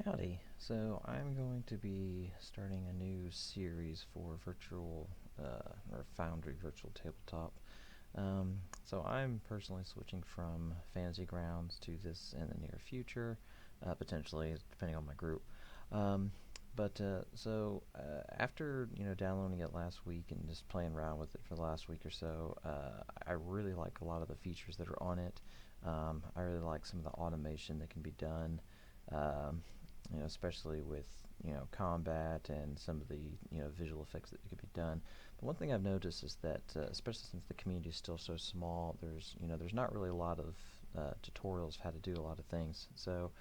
Howdy. So I'm going to be starting a new series for virtual or Foundry virtual tabletop. So I'm personally switching from Fantasy Grounds to this in the near future, potentially depending on my group. Um, but after downloading it last week and just playing around with it for the last week or so, I really like a lot of the features that are on it. I really like some of the automation that can be done. Um, especially with combat and some of the visual effects that could be done. But one thing I've noticed is that, especially since the community is still so small, there's not really a lot of tutorials of how to do a lot of things. So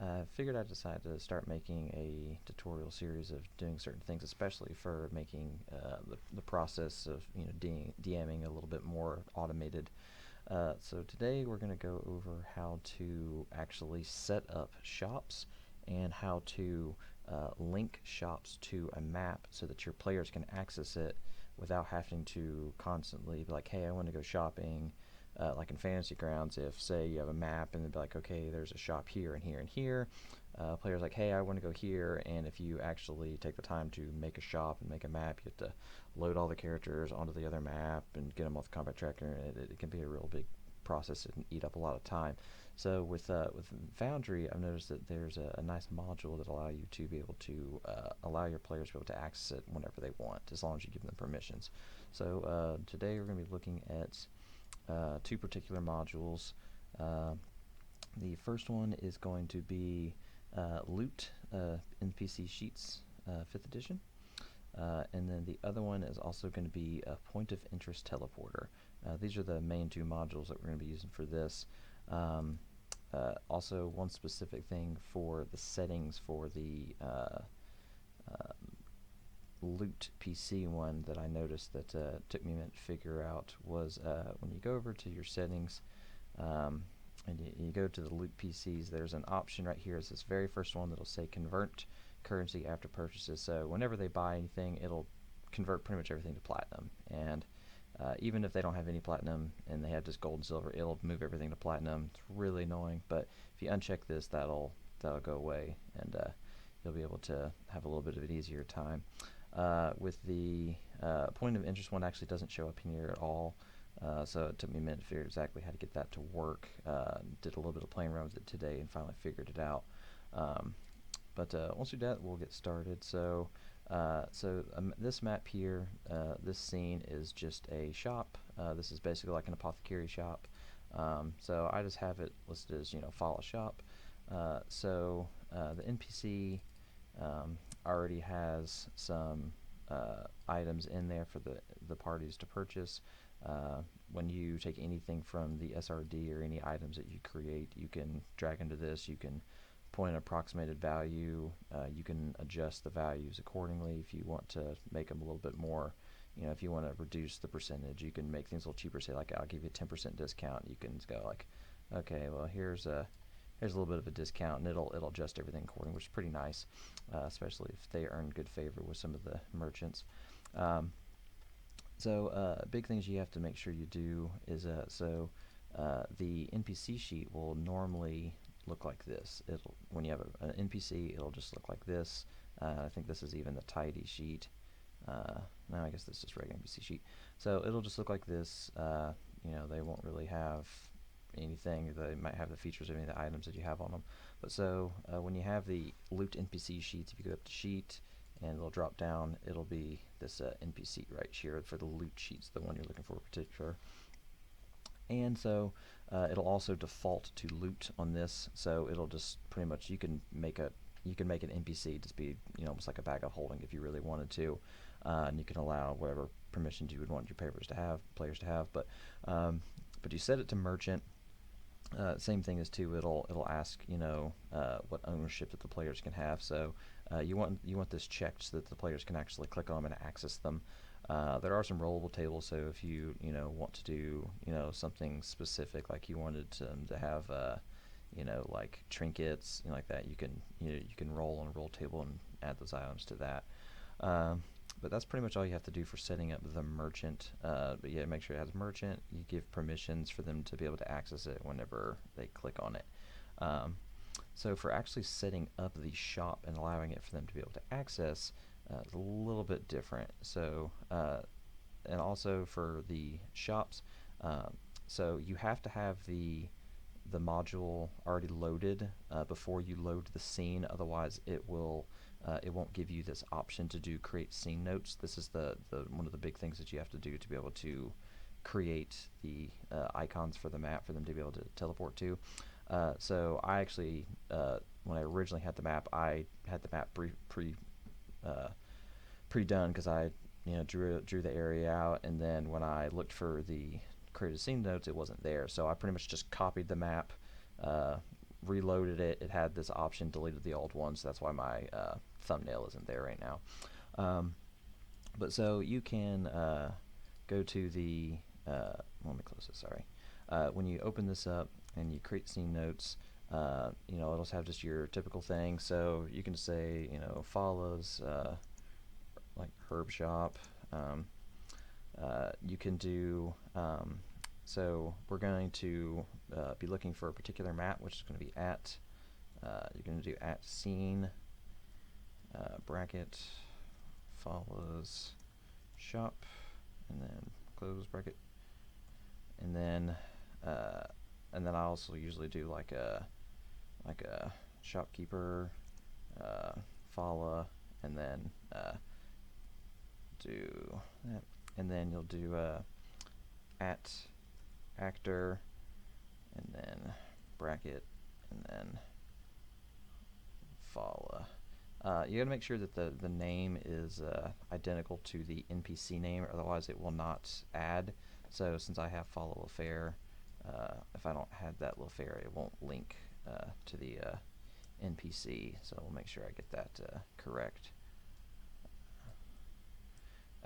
I figured I'd decide to start making a tutorial series of doing certain things, especially for making the process of DMing a little bit more automated. So today we're going to go over how to actually set up shops and how to link shops to a map so that your players can access it without having to constantly be like, hey, I want to go shopping. Like in Fantasy Grounds, if say you have a map and they'd be like, okay, there's a shop here and here and here, players like, hey, I want to go here, and if you actually take the time to make a shop and make a map, you have to load all the characters onto the other map and get them off the combat tracker, and it can be a real big process and eat up a lot of time. So with Foundry, I've noticed that there's a nice module that allow you to be able to allow your players to be able to access it whenever they want, as long as you give them permissions. So today we're going to be looking at two particular modules. The first one is going to be Loot NPC Sheets 5th edition. And then the other one is also going to be a Point of Interest Teleporter. These are the main two modules that we're going to be using for this. Also, one specific thing for the settings for the Loot PC one that I noticed that took me a minute to figure out was when you go over to your settings and you go to the Loot PCs, there's an option right here. It's this very first one that'll say convert currency after purchases. So whenever they buy anything, it'll convert pretty much everything to platinum. And even if they don't have any platinum and they have just gold and silver, it'll move everything to platinum. It's really annoying, but if you uncheck this, that'll go away, and you'll be able to have a little bit of an easier time. With the point of interest one, actually doesn't show up here at all. So it took me a minute to figure exactly how to get that to work. Did a little bit of playing around with it today and finally figured it out. But once we do that, we'll get started. So this map here, this scene is just a shop. This is basically like an apothecary shop. So I just have it listed as file a shop. So the NPC already has some items in there for the parties to purchase. When you take anything from the SRD or any items that you create, you can drag into this. You can point an approximated value. You can adjust the values accordingly if you want to make them a little bit more. If you want to reduce the percentage, you can make things a little cheaper. Say like, I'll give you a 10% discount. You can go like, okay, well here's a little bit of a discount, and it'll adjust everything accordingly, which is pretty nice, especially if they earn good favor with some of the merchants. Big things you have to make sure you do is the NPC sheet will normally look like this. When you have an NPC, it'll just look like this. I think this is even the tidy sheet. No, I guess this is just regular NPC sheet. So it'll just look like this. They won't really have anything. They might have the features of any of the items that you have on them. But so when you have the Loot NPC sheets, if you go up to Sheet and it'll drop down, it'll be this NPC right here for the loot sheets, the one you're looking for in particular. And so it'll also default to loot on this, so it'll just pretty much, you can make an NPC just be almost like a bag of holding if you really wanted to, and you can allow whatever permissions you would want your players to have. But you set it to merchant. Same thing as too. It'll ask what ownership that the players can have. So you want this checked so that the players can actually click on them and access them. There are some rollable tables, so if you want to do something specific, like you wanted to have like trinkets like that, you can roll on a roll table and add those items to that. But that's pretty much all you have to do for setting up the merchant. But yeah, make sure it has merchant. You give permissions for them to be able to access it whenever they click on it. So for actually setting up the shop and allowing it for them to be able to access, it's a little bit different. So and also for the shops, so you have to have the module already loaded before you load the scene. Otherwise, it won't give you this option to do create scene notes. This is the one of the big things that you have to do to be able to create the icons for the map for them to be able to teleport to. So I actually, when I originally had the map, I had the map pre-done because I drew the area out, and then when I looked for the created scene notes, it wasn't there. So I pretty much just copied the map, reloaded it. It had this option, deleted the old one, so that's why my thumbnail isn't there right now. But so you can go to the let me close this, sorry. When you open this up and you create scene notes, it'll have just your typical thing. So you can say, follows like herb shop. You can do, so we're going to be looking for a particular map, which is going to be at, you're going to do at scene, bracket, follows shop, and then close bracket, and then I also usually do like a shopkeeper, follow, and then do that, and then you'll do at actor, and then bracket, and then follow. You gotta make sure that the name is identical to the NPC name, otherwise it will not add. So since I have follow affair, if I don't have that affair, it won't link to the NPC. So we'll make sure I get that correct.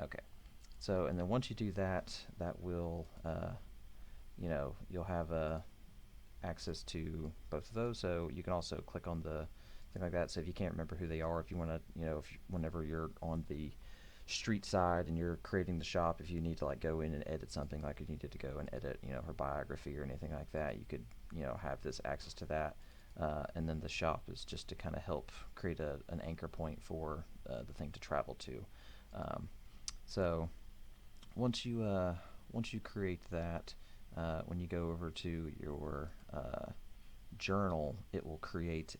Okay. So, and then once you do that, that will, you'll have access to both of those. So you can also click on the thing like that. So if you can't remember who they are, if you want to, whenever you're on the street side and you're creating the shop, if you need to like go in and edit something, like if you needed to go and edit, her biography or anything like that, you could, have this access to that. And then the shop is just to kind of help create an anchor point for the thing to travel to. So once you create that, when you go over to your journal, it will create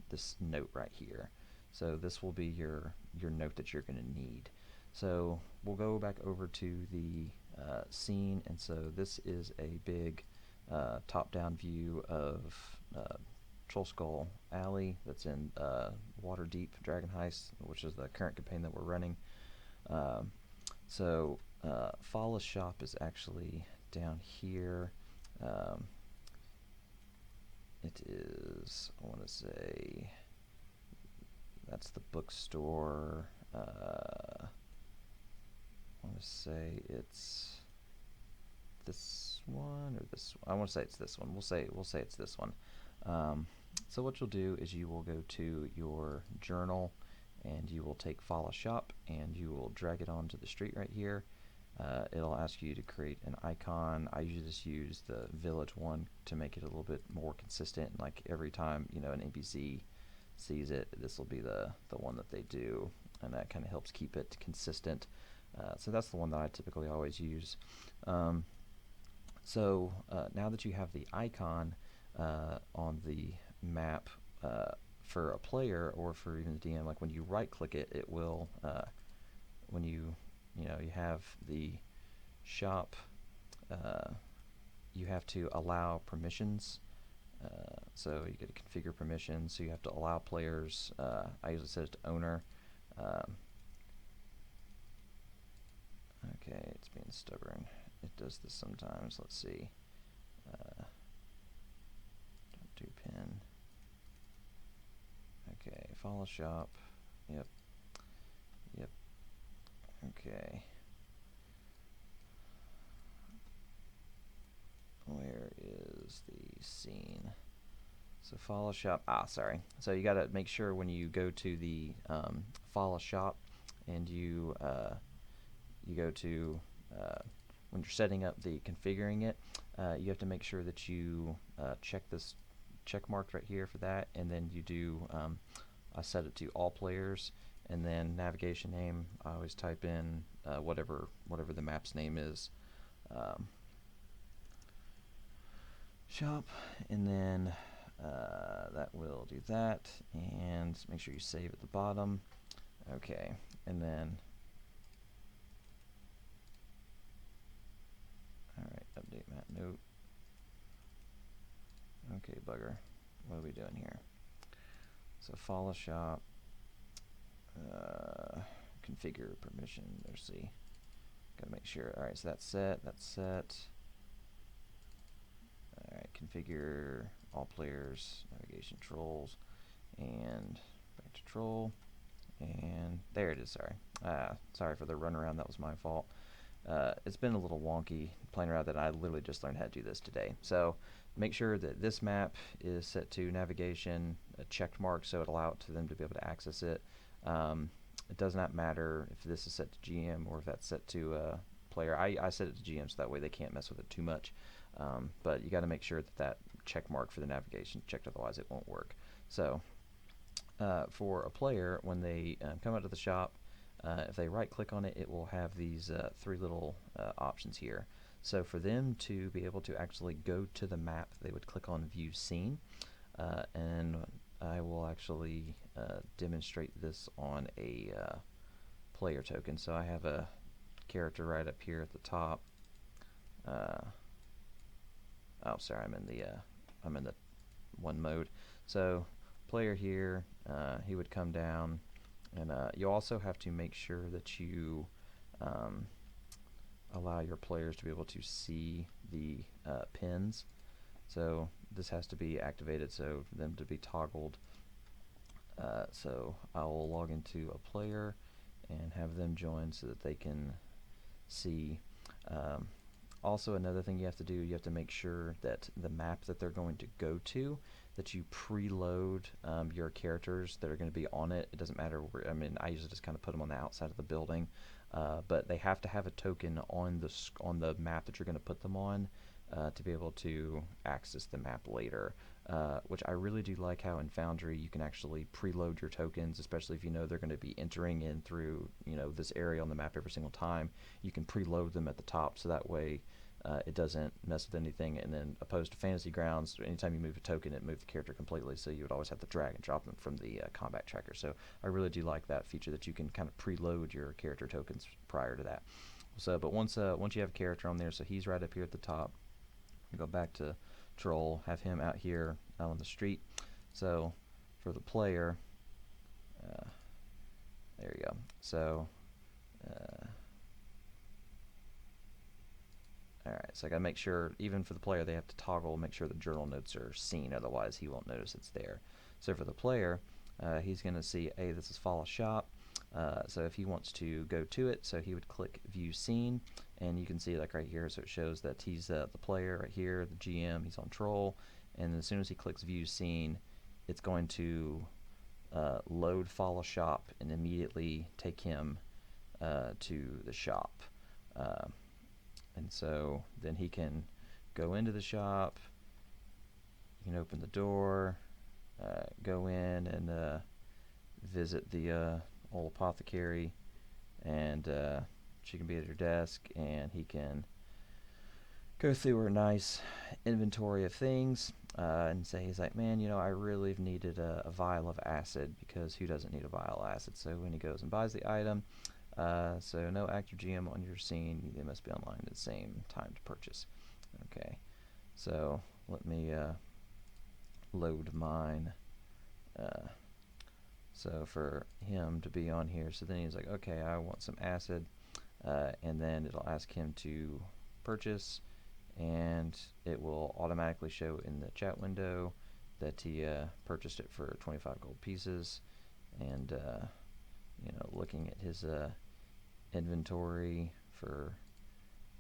this note right here. So this will be your note that you're going to need. So we'll go back over to the scene, and so this is a big top-down view of Troll Skull Alley that's in Waterdeep Dragon Heist, which is the current campaign that we're running. So Fala's shop is actually down here. It is, I want to say, that's the bookstore. I want to say it's this one or this one. I want to say it's this one. We'll say it's this one. So what you'll do is you will go to your journal, and you will take Fala Shop, and you will drag it onto the street right here. It'll ask you to create an icon. I usually just use the village one to make it a little bit more consistent. Like every time an NPC sees it, this will be the one that they do, and that kind of helps keep it consistent. So that's the one that I typically always use. So now that you have the icon on the map for a player or for even the DM, like when you right click it, it will when you have the shop, you have to allow permissions. So you get to configure permissions, so you have to allow players. I usually set it to owner. Okay, it's being stubborn. It does this sometimes. Let's see. Don't do pin. Okay, follow shop. Yep. Okay. Where is the scene? So follow shop. Sorry. So you got to make sure when you go to the follow shop, and you go to when you're setting up the configuring it, you have to make sure that you check this check marked right here for that, and then you do, I set it to all players, and then navigation name, I always type in whatever the map's name is, shop, and then that will do that, and make sure you save at the bottom. Okay, and then alright, update map note. Okay, bugger, what are we doing here? So follow shop, configure permission, let's see, gotta make sure. Alright, so that's set, alright, configure all players, navigation trolls, and back to troll, and there it is. Sorry for the runaround, that was my fault. It's been a little wonky playing around that. I literally just learned how to do this today. So make sure that this map is set to navigation, a checked mark, so it allows them to be able to access it. It does not matter if this is set to GM or if that's set to player. I set it to GM so that way they can't mess with it too much. But you got to make sure that that check mark for the navigation is checked, otherwise it won't work. So for a player, when they come out to the shop, if they right click on it, it will have these three little options here. So for them to be able to actually go to the map, they would click on view scene, and I will actually demonstrate this on a player token. So I have a character right up here at the top. Oh, sorry, I'm in the one mode. So player here, he would come down, and you also have to make sure that you allow your players to be able to see the pins. So this has to be activated, so for them to be toggled. So I will log into a player and have them join so that they can see. Also, another thing you have to do, you have to make sure that the map that they're going to go to, that you preload your characters that are going to be on it. It doesn't matter where, I mean, I usually just kind of put them on the outside of the building, but they have to have a token on the map that you're going to put them on to be able to access the map later, which I really do like how in Foundry you can actually preload your tokens, especially if you know they're going to be entering in through, you know, this area on the map every single time. You can preload them at the top, so that way it doesn't mess with anything. And then opposed to Fantasy Grounds, anytime you move a token, it moves the character completely, so you would always have to drag and drop them from the combat tracker. So I really do like that feature, that you can kind of preload your character tokens prior to that. So, but once you have a character on there, so he's right up here at the top. Go back to Troll, have him out here out on the street. So for the player, there you go. So alright, so I gotta make sure, even for the player, they have to toggle, make sure the journal notes are seen, otherwise he won't notice it's there. So for the player, he's gonna see, hey, this is follow shop. So if he wants to go to it, so he would click view scene, and you can see like right here, so it shows that he's the player right here, the GM, he's on troll, and as soon as he clicks view scene, it's going to load follow shop and immediately take him to the shop. And so then he can go into the shop, he can open the door, go in and visit the old apothecary, and she can be at her desk, and he can go through her nice inventory of things and say, he's like, man, you know, I really needed a vial of acid, because who doesn't need a vial of acid? So when he goes and buys the item, so no active GM on your scene, they must be online at the same time to purchase. Okay, so let me load mine. So for him to be on here, so then he's like, okay, I want some acid, and then it'll ask him to purchase, and it will automatically show in the chat window that he purchased it for 25 gold pieces. And you know, looking at his inventory for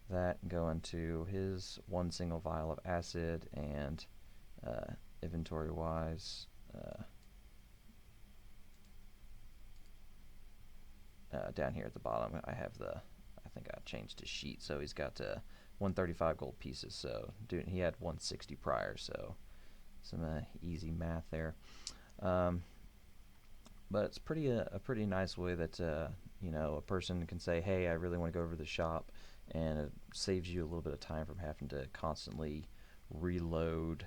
that, going to his one single vial of acid, and inventory wise, down here at the bottom, I have I think I changed his sheet, so he's got 135 gold pieces. So he had 160 prior, so some easy math there. Um, but it's a pretty nice way that you know, a person can say, hey, I really want to go over to the shop, and it saves you a little bit of time from having to constantly reload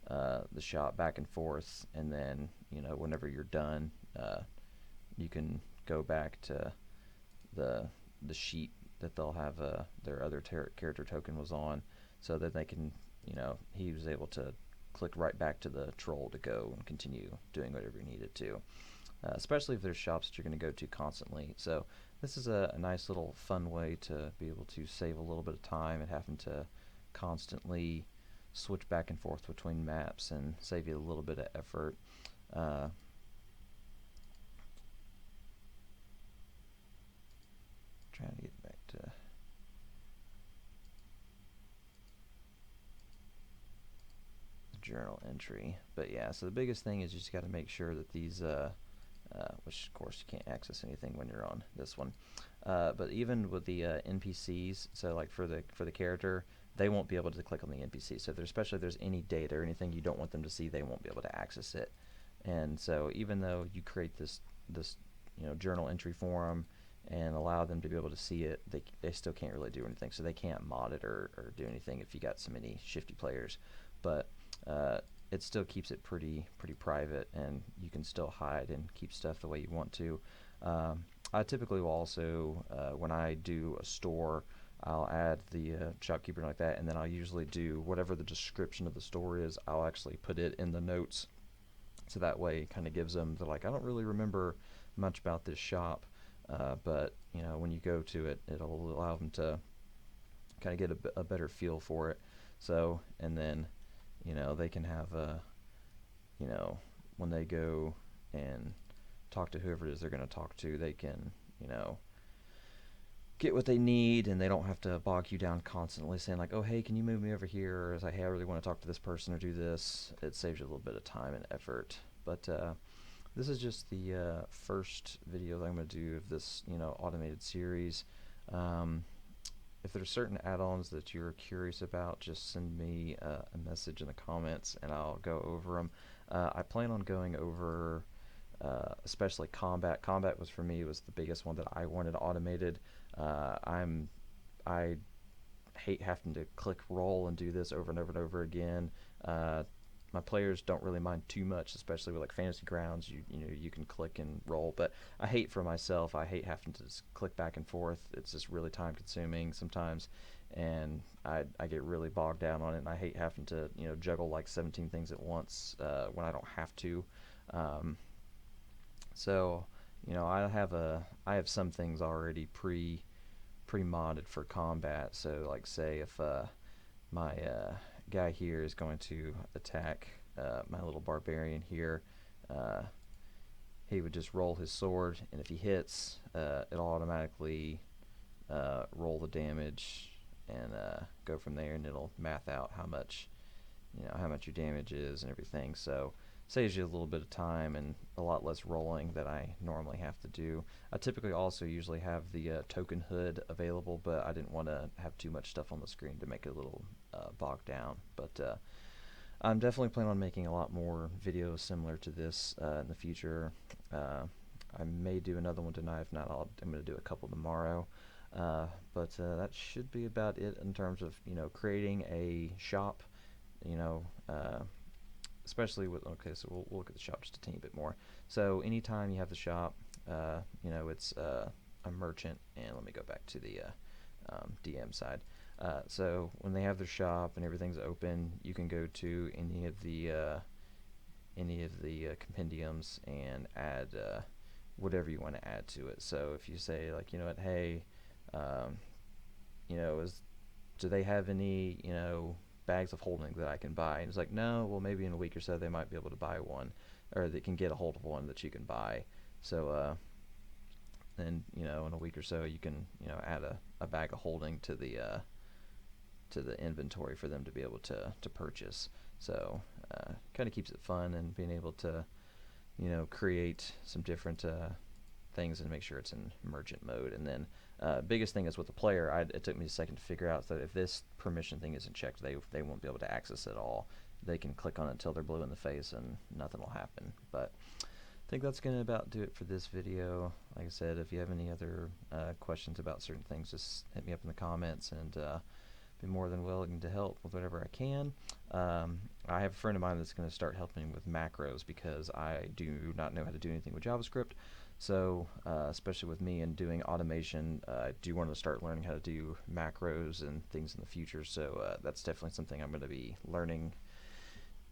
the shop back and forth, and then, you know, whenever you're done, you can go back to the sheet that they'll have their other character token was on, so that they can, you know, he was able to click right back to the troll to go and continue doing whatever he needed to. Especially if there's shops that you're going to go to constantly. So this is a nice little fun way to be able to save a little bit of time and having to constantly switch back and forth between maps, and save you a little bit of effort. Trying to get back to the journal entry. But yeah, so the biggest thing is you just got to make sure that these which of course you can't access anything when you're on this one. But even with the NPCs, so like for the character, they won't be able to click on the NPC. So especially if there's any data or anything you don't want them to see, they won't be able to access it. And so even though you create this you know, journal entry for them and allow them to be able to see it, they still can't really do anything. So they can't mod it or do anything if you got so many shifty players. But it still keeps it pretty private, and you can still hide and keep stuff the way you want to. I typically will also, when I do a store, I'll add the shopkeeper like that, and then I'll usually do whatever the description of the store is, I'll actually put it in the notes, so that way it kind of gives them, they're like, I don't really remember much about this shop, but you know, when you go to it, it'll allow them to kind of get a better feel for it. So, and then, you know, they can have you know, when they go and talk to whoever it is they're going to talk to, they can, you know, get what they need, and they don't have to bog you down constantly saying like, oh, hey, can you move me over here, or say, hey, I really want to talk to this person or do this. It saves you a little bit of time and effort. But this is just the first video that I'm going to do of this, you know, automated series. If there's certain add-ons that you're curious about, just send me a message in the comments and I'll go over them. I plan on going over especially combat. Combat was, for me, was the biggest one that I wanted automated. I hate having to click roll and do this over and over and over again. My players don't really mind too much, especially with like Fantasy Grounds. You know, you can click and roll, but I hate for myself. I hate having to just click back and forth. It's just really time consuming sometimes, and I get really bogged down on it. And I hate having to, you know, juggle like 17 things at once when I don't have to. So, you know, I have some things already pre-modded for combat. So like, say if my guy here is going to attack my little barbarian here, he would just roll his sword, and if he hits, it'll automatically roll the damage and go from there, and it'll math out how much, you know, how much your damage is and everything. So saves you a little bit of time and a lot less rolling that I normally have to do. I typically also usually have the token hood available, but I didn't want to have too much stuff on the screen to make it a little bogged down. But I'm definitely planning on making a lot more videos similar to this in the future. I may do another one tonight. If not, I'm going to do a couple tomorrow. But that should be about it in terms of, you know, creating a shop, you know, especially with, okay, so we'll look at the shop just a teeny bit more. So anytime you have the shop, you know, it's a merchant, and let me go back to the DM side. So when they have their shop and everything's open, you can go to any of the compendiums and add whatever you want to add to it. So if you say like, you know what, hey, you know, do they have any, you know, bags of holding that I can buy? And it's like, no, well, maybe in a week or so they might be able to buy one, or they can get a hold of one that you can buy. So then, you know, in a week or so you can, you know, add a bag of holding to the inventory for them to be able to purchase. So kind of keeps it fun, and being able to, you know, create some different things and make sure it's in merchant mode. And then biggest thing is with the player, it took me a second to figure out that if this permission thing isn't checked, they won't be able to access it all. they can click on it until they're blue in the face and nothing will happen. But I think that's going to about do it for this video. Like I said, if you have any other questions about certain things, just hit me up in the comments, and be more than willing to help with whatever I can. I have a friend of mine that's going to start helping with macros because I do not know how to do anything with JavaScript. So especially with me and doing automation, I do want to start learning how to do macros and things in the future. So that's definitely something I'm going to be learning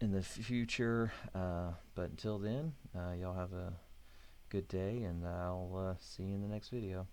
in the future. But until then, y'all have a good day, and I'll see you in the next video.